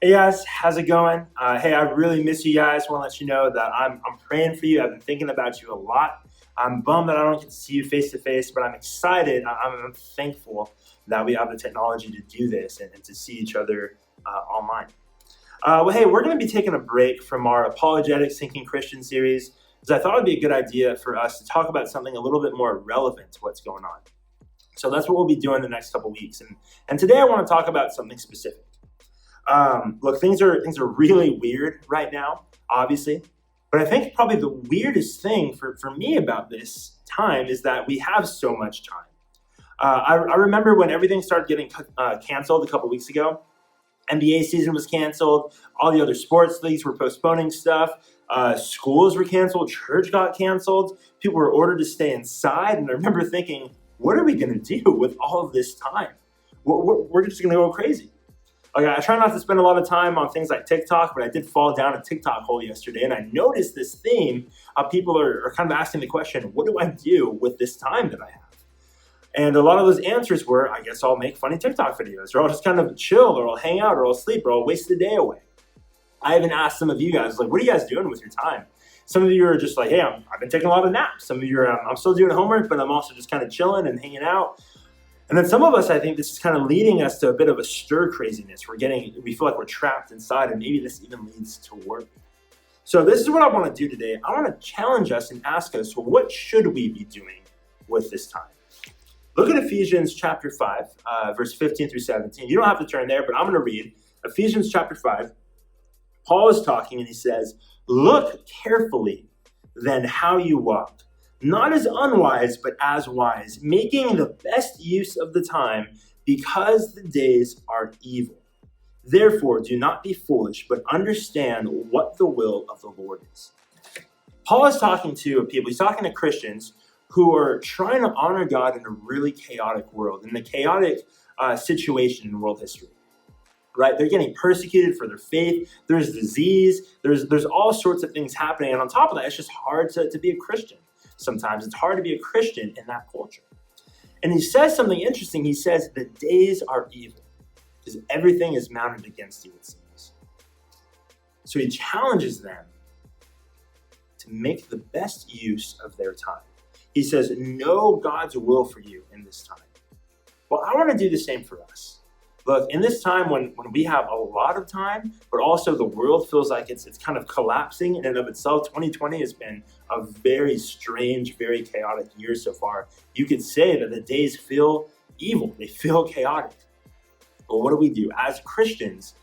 Hey guys, how's it going? Hey, I really miss you guys. Want to let you know that I'm praying for you. I've been thinking about you a lot. I'm bummed that I don't get to see you face to face, but I'm excited. I'm thankful that we have the technology to do this and to see each other online. Hey, we're going to be taking a break from our Apologetics Thinking Christian series because I thought it'd be a good idea for us to talk about something a little bit more relevant to what's going on. So that's what we'll be doing the next couple weeks. And today I want to talk about something specific. Look, things are really weird right now, obviously. But I think probably the weirdest thing for me about this time is that we have so much time. I remember when everything started getting canceled a couple weeks ago. NBA season was canceled. All the other sports leagues were postponing stuff. Schools were canceled. Church got canceled. People were ordered to stay inside. And I remember thinking, what are we going to do with all of this time? We're just going to go crazy. Okay, I try not to spend a lot of time on things like TikTok, but I did fall down a TikTok hole yesterday, and I noticed this theme of people are kind of asking the question, what do I do with this time that I have? And a lot of those answers were, I guess I'll make funny TikTok videos, or I'll just kind of chill, or I'll hang out, or I'll sleep, or I'll waste the day away. I even asked some of you guys, like, what are you guys doing with your time? Some of you are just like, hey, I've been taking a lot of naps. Some of you are, I'm still doing homework, but I'm also just kind of chilling and hanging out. And then some of us, I think this is kind of leading us to a bit of a stir craziness. We feel like we're trapped inside, and maybe this even leads to work. So this is what I want to do today. I want to challenge us and ask us, well, what should we be doing with this time? Look at Ephesians chapter 5, verse 15 through 17. You don't have to turn there, but I'm going to read Ephesians chapter 5. Paul is talking, and he says, look carefully then how you walk. Not as unwise, but as wise, making the best use of the time because the days are evil. Therefore, do not be foolish, but understand what the will of the Lord is. Paul is talking to people, he's talking to Christians who are trying to honor God in a really chaotic world, in a chaotic situation in world history. Right? They're getting persecuted for their faith. There's disease. There's all sorts of things happening. And on top of that, it's just hard to be a Christian. Sometimes it's hard to be a Christian in that culture. And he says something interesting. He says the days are evil because everything is mounted against you, it seems. So he challenges them to make the best use of their time. He says, know God's will for you in this time. Well, I want to do the same for us. Look, in this time when we have a lot of time, but also the world feels like it's kind of collapsing in and of itself, 2020 has been a very strange, very chaotic year so far. You could say that the days feel evil. They feel chaotic. But what do? As Christians,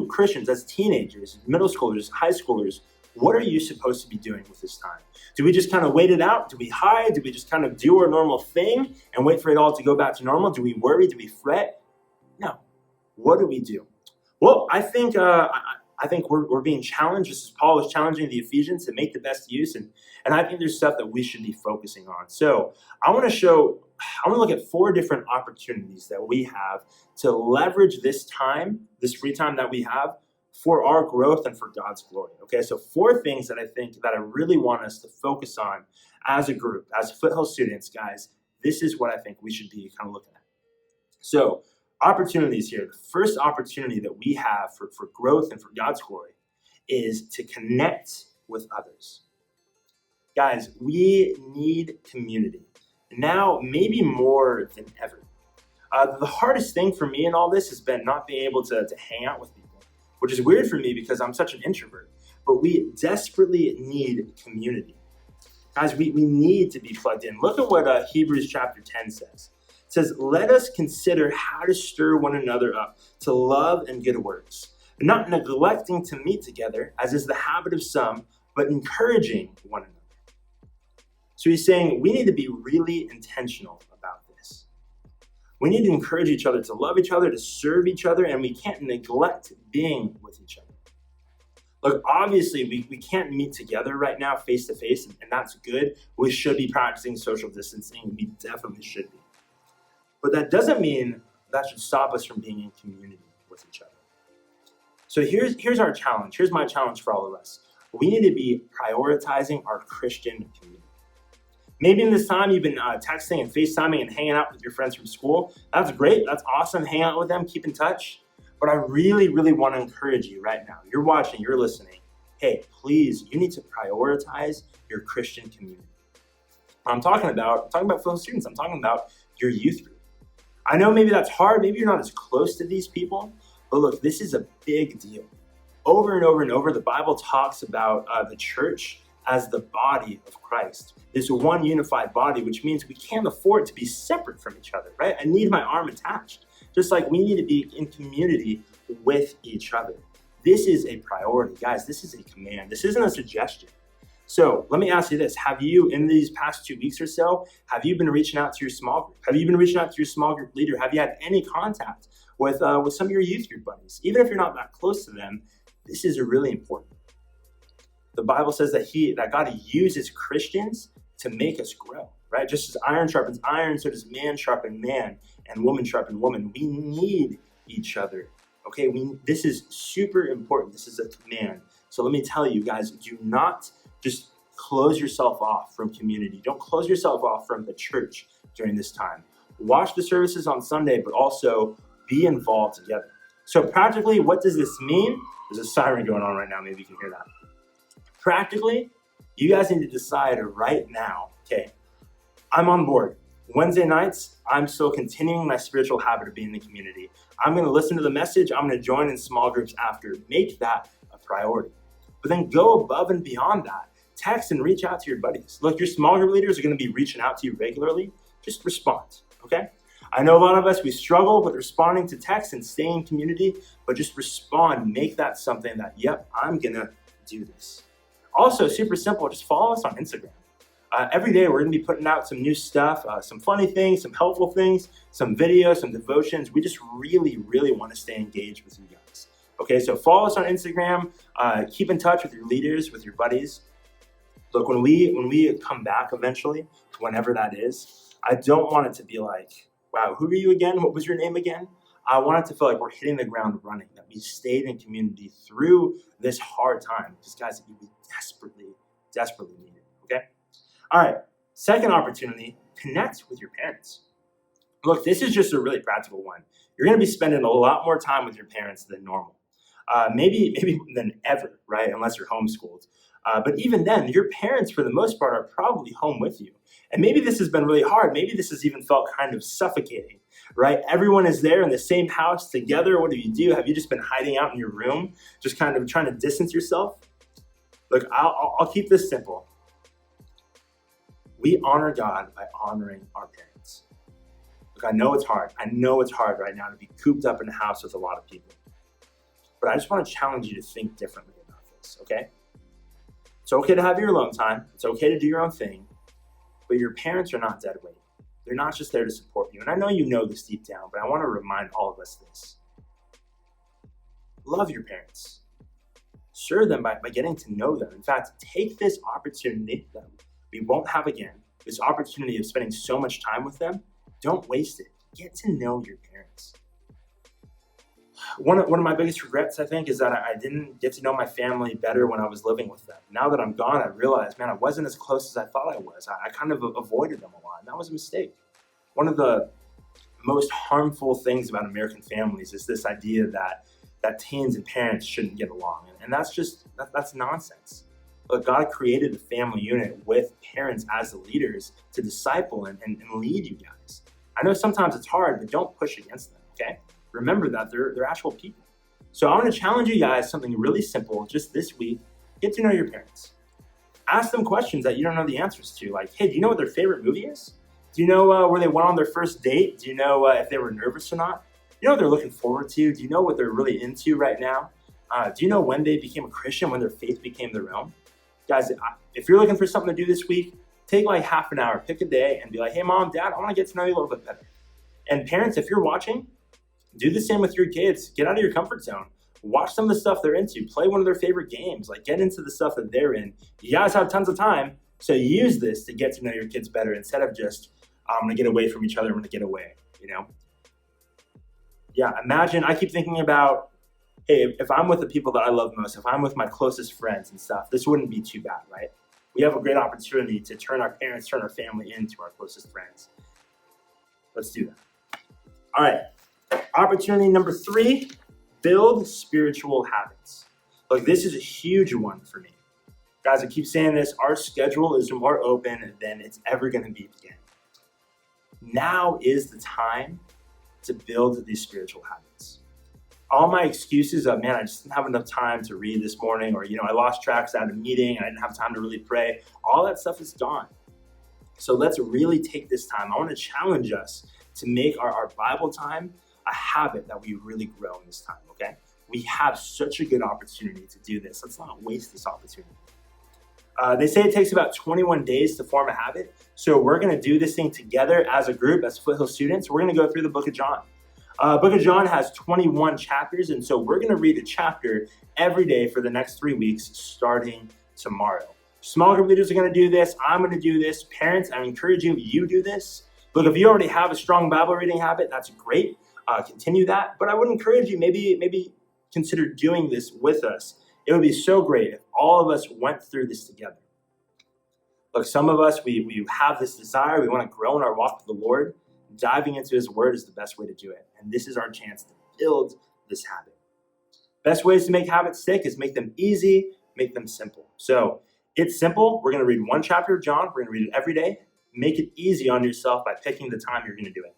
Christians, as teenagers, middle schoolers, high schoolers, what are you supposed to be doing with this time? Do we just kind of wait it out? Do we hide? Do we just kind of do our normal thing and wait for it all to go back to normal? Do we worry? Do we fret? No. What do? Well, I think we're being challenged, just as Paul is challenging the Ephesians to make the best use, and I think there's stuff that we should be focusing on. So I want to look at 4 different opportunities that we have to leverage this time, this free time that we have for our growth and for God's glory. Okay, so 4 things that I really want us to focus on as a group, as Foothill students, guys. This is what I think we should be kind of looking at. So opportunities here. The first opportunity that we have for growth and for God's glory is to connect with others. Guys, we need community. Now, maybe more than ever. The hardest thing for me in all this has been not being able to hang out with people, which is weird for me because I'm such an introvert. But we desperately need community. Guys, we need to be plugged in. Look at what Hebrews chapter 10 says. It says, let us consider how to stir one another up to love and good works, not neglecting to meet together, as is the habit of some, but encouraging one another. So he's saying we need to be really intentional about this. We need to encourage each other to love each other, to serve each other, and we can't neglect being with each other. Look, obviously, we can't meet together right now face to face, and that's good. We should be practicing social distancing. We definitely should be. But that doesn't mean that should stop us from being in community with each other. So here's our challenge. Here's my challenge for all of us. We need to be prioritizing our Christian community. Maybe in this time you've been texting and FaceTiming and hanging out with your friends from school. That's great. That's awesome. Hang out with them. Keep in touch. But I really, really want to encourage you right now. You're watching, you're listening. Hey, please, you need to prioritize your Christian community. I'm talking about Foothill Students. I'm talking about your youth group. I know maybe that's hard. Maybe you're not as close to these people. But look, this is a big deal. Over and over and over, the Bible talks about the church as the body of Christ. This one unified body, which means we can't afford to be separate from each other, right? I need my arm attached, just like we need to be in community with each other. This is a priority, guys. This is a command. This isn't a suggestion. So let me ask you this. Have you, in these past 2 weeks or so, have you been reaching out to your small group? Have you been reaching out to your small group leader? Have you had any contact with some of your youth group buddies? Even if you're not that close to them, this is really important. The Bible says that God uses Christians to make us grow, right? Just as iron sharpens iron, so does man sharpen man and woman sharpen woman. We need each other, okay? This is super important. This is a command. So let me tell you guys, do not just close yourself off from community. Don't close yourself off from the church during this time. Watch the services on Sunday, but also be involved together. So practically, what does this mean? There's a siren going on right now. Maybe you can hear that. Practically, you guys need to decide right now, okay, I'm on board. Wednesday nights, I'm still continuing my spiritual habit of being in the community. I'm going to listen to the message. I'm going to join in small groups after. Make that a priority. But then go above and beyond that. Text and reach out to your buddies. Look, your small group leaders are going to be reaching out to you regularly. Just respond, okay? I know a lot of us, we struggle with responding to text and staying in community, but just respond. Make that something that, yep, I'm going to do this. Also, super simple, just follow us on Instagram. Every day, we're going to be putting out some new stuff, some funny things, some helpful things, some videos, some devotions. We just really, really want to stay engaged with you guys. Okay, so follow us on Instagram. Keep in touch with your leaders, with your buddies. Look, when we come back eventually, whenever that is, I don't want it to be like, wow, who are you again? What was your name again? I want it to feel like we're hitting the ground running, that we stayed in community through this hard time. Because guys, we desperately, desperately need it, okay? All right, second opportunity, connect with your parents. Look, this is just a really practical one. You're going to be spending a lot more time with your parents than normal. Maybe than ever, right? Unless you're homeschooled. But even then, your parents, for the most part, are probably home with you. And maybe this has been really hard. Maybe this has even felt kind of suffocating, right? Everyone is there in the same house together. What do? Have you just been hiding out in your room, just kind of trying to distance yourself? Look, I'll keep this simple. We honor God by honoring our parents. Look, I know it's hard. I know it's hard right now to be cooped up in the house with a lot of people. But I just want to challenge you to think differently about this, okay? It's okay to have your alone time. It's okay to do your own thing. But your parents are not dead weight. They're not just there to support you. And I know you know this deep down, but I want to remind all of us this. Love your parents. Serve them by getting to know them. In fact, take this opportunity that we won't have again, this opportunity of spending so much time with them. Don't waste it. Get to know your parents. One of my biggest regrets, I think, is that I didn't get to know my family better when I was living with them. Now that I'm gone, I realized, man, I wasn't as close as I thought I was. I kind of avoided them a lot, and that was a mistake. One of the most harmful things about American families is this idea that teens and parents shouldn't get along, and that's nonsense. But God created the family unit with parents as the leaders to disciple and lead you guys. I know sometimes it's hard, but don't push against them, okay? Remember that they're actual people. So I want to challenge you guys something really simple just this week. Get to know your parents. Ask them questions that you don't know the answers to. Like, hey, do you know what their favorite movie is? Do you know where they went on their first date? Do you know if they were nervous or not? Do you know what they're looking forward to? Do you know what they're really into right now? Do you know when they became a Christian, when their faith became their own? Guys, if you're looking for something to do this week, take like half an hour, pick a day, and be like, hey, Mom, Dad, I want to get to know you a little bit better. And parents, if you're watching, do the same with your kids. Get out of your comfort zone. Watch some of the stuff they're into. Play one of their favorite games. Like, get into the stuff that they're in. You guys have tons of time, so use this to get to know your kids better instead of just, I'm going to get away from each other. I'm going to get away, you know? Yeah, imagine, I keep thinking about, hey, if I'm with the people that I love most, if I'm with my closest friends and stuff, this wouldn't be too bad, right? We have a great opportunity to turn our parents, turn our family into our closest friends. Let's do that. All right. Opportunity number 3, Build spiritual habits. Look, this is a huge one for me. Guys, I keep saying this, our schedule is more open than it's ever going to be again. Now is the time to build these spiritual habits. All my excuses of, man, I just didn't have enough time to read this morning, or, I lost track, I had a meeting, and I didn't have time to really pray. All that stuff is gone. So let's really take this time. I want to challenge us to make our Bible time a habit that we really grow in this time, okay? We have such a good opportunity to do this. Let's not waste this opportunity. They say it takes about 21 days to form a habit. So we're going to do this thing together as a group, as Foothill Students. We're going to go through the book of John. Book of John has 21 chapters, and so we're going to read a chapter every day for the next 3 weeks, starting tomorrow. Small group leaders are going to do this. I'm going to do this. Parents, I encourage you do this. Look, if you already have a strong Bible reading habit, that's great. Continue that. But I would encourage you, maybe consider doing this with us. It would be so great if all of us went through this together. Look, some of us, we have this desire. We want to grow in our walk with the Lord. Diving into his word is the best way to do it. And this is our chance to build this habit. Best ways to make habits stick is make them easy, make them simple. So it's simple. We're going to read one chapter of John. We're going to read it every day. Make it easy on yourself by picking the time you're going to do it.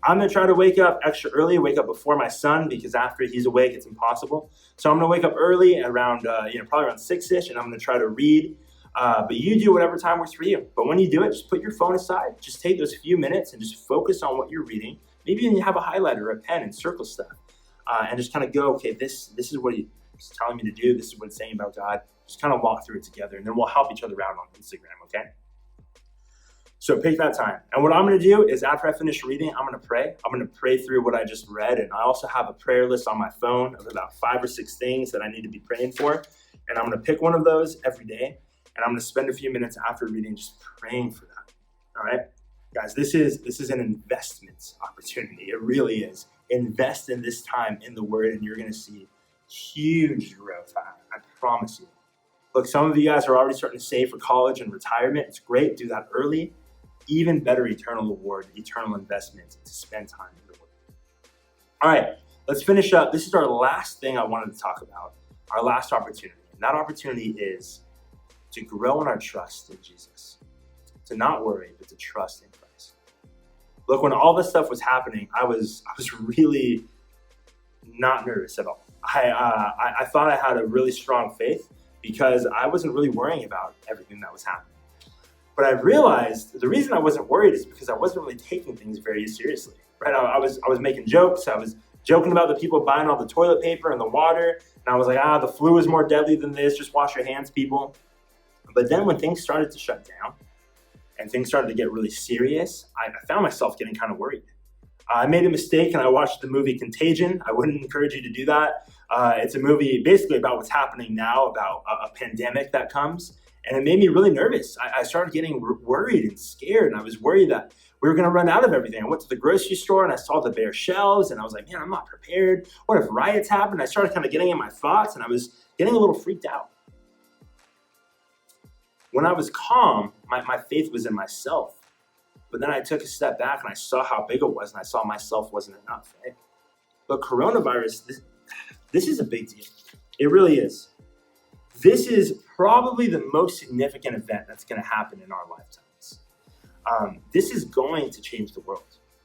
I'm going to try to wake up extra early, wake up before my son, because after he's awake, it's impossible. So I'm going to wake up early around, probably around 6-ish, and I'm going to try to read. But you do whatever time works for you. But when you do it, just put your phone aside. Just take those few minutes and just focus on what you're reading. Maybe even you have a highlighter or a pen and circle stuff. And just kind of go, okay, this is what he's telling me to do. This is what it's saying about God. Just kind of walk through it together, and then we'll help each other out on Instagram, okay? So pick that time. And what I'm going to do is after I finish reading, I'm going to pray. I'm going to pray through what I just read. And I also have a prayer list on my phone of about 5 or 6 things that I need to be praying for. And I'm going to pick one of those every day. And I'm going to spend a few minutes after reading just praying for that. All right? Guys, this is an investment opportunity. It really is. Invest in this time in the Word, and you're going to see huge growth. I promise you. Look, some of you guys are already starting to save for college and retirement. It's great. Do that early. Even better eternal reward, eternal investment to spend time in the Word. All right, let's finish up. This is our last thing I wanted to talk about, our last opportunity. And that opportunity is to grow in our trust in Jesus. To not worry, but to trust in Christ. Look, when all this stuff was happening, I was really not nervous at all. I thought I had a really strong faith because I wasn't really worrying about everything that was happening. But I realized the reason I wasn't worried is because I wasn't really taking things very seriously, right? I was making jokes. I was joking about the people buying all the toilet paper and the water. And I was like, the flu is more deadly than this. Just wash your hands, people. But then when things started to shut down and things started to get really serious, I found myself getting kind of worried. I made a mistake and I watched the movie Contagion. I wouldn't encourage you to do that. It's a movie basically about what's happening now, about a pandemic that comes. And it made me really nervous. I started getting worried and scared. And I was worried that we were going to run out of everything. I went to the grocery store and I saw the bare shelves. And I was like, man, I'm not prepared. What if riots happen? I started kind of getting in my thoughts. And I was getting a little freaked out. When I was calm, my faith was in myself. But then I took a step back and I saw how big it was. And I saw myself wasn't enough. Right? But coronavirus, this is a big deal. It really is. This is probably the most significant event that's going to happen in our lifetimes. This is going to change the world.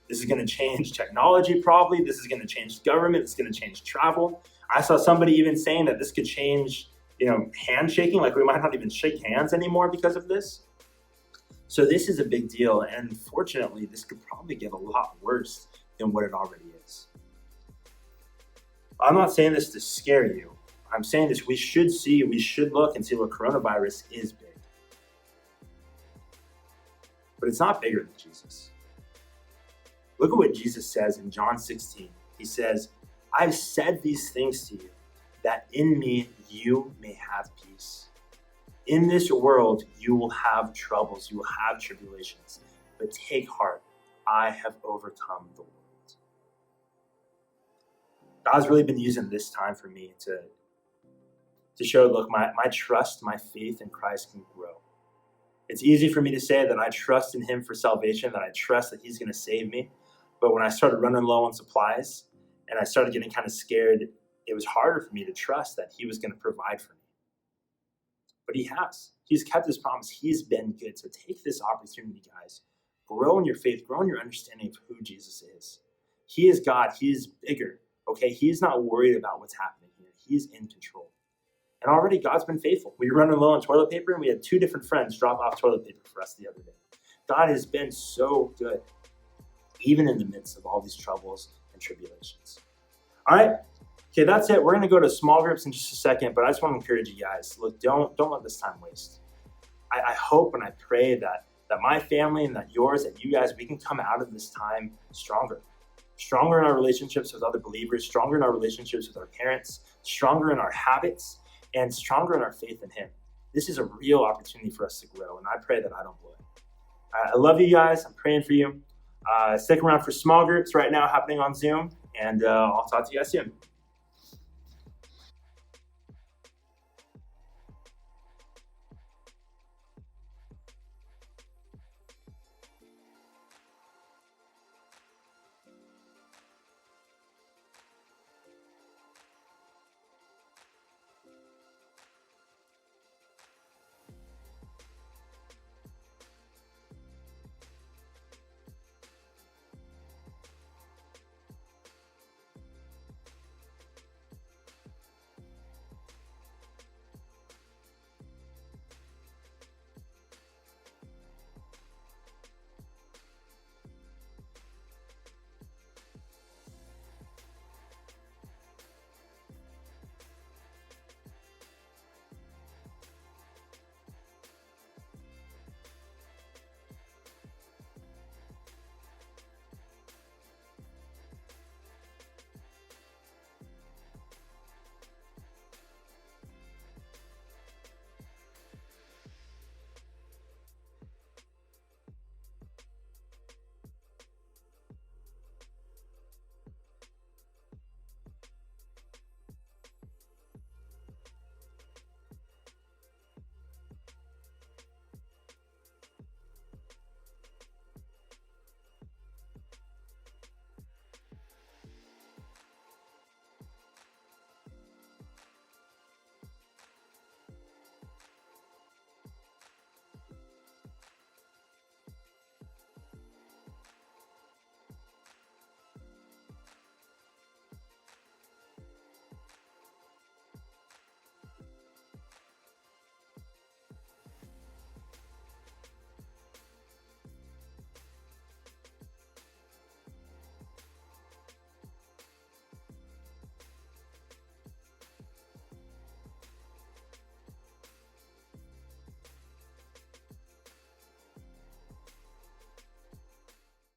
This is going to change technology probably. This is going to change government. It's going to change travel. I saw somebody even saying that this could change, handshaking. Like we might not even shake hands anymore because of this. So this is a big deal. And unfortunately, this could probably get a lot worse than what it already is. I'm not saying this to scare you. I'm saying this, we should look and see what coronavirus is big. But it's not bigger than Jesus. Look at what Jesus says in John 16. He says, I've said these things to you, that in me you may have peace. In this world you will have troubles, you will have tribulations. But take heart, I have overcome the world. God's really been using this time for me to show, look, my trust, my faith in Christ can grow. It's easy for me to say that I trust in him for salvation, that I trust that he's going to save me. But when I started running low on supplies and I started getting kind of scared, it was harder for me to trust that he was going to provide for me. But he has. He's kept his promise. He's been good. So take this opportunity, guys. Grow in your faith. Grow in your understanding of who Jesus is. He is God. He is bigger. Okay? He's not worried about what's happening here. He's in control. And already God's been faithful. We were running low on toilet paper, and we had 2 different friends drop off toilet paper for us the other day. God has been so good, even in the midst of all these troubles and tribulations. All right? Okay, that's it. We're going to go to small groups in just a second, but I just want to encourage you guys. Look, don't let this time waste. I hope and I pray that my family and that yours, that you guys, we can come out of this time stronger. Stronger in our relationships with other believers, stronger in our relationships with our parents, stronger in our habits, and stronger in our faith in him. This is a real opportunity for us to grow, and I pray that I don't blow it. I love you guys. I'm praying for you. Stick around for small groups right now happening on Zoom, and I'll talk to you guys soon.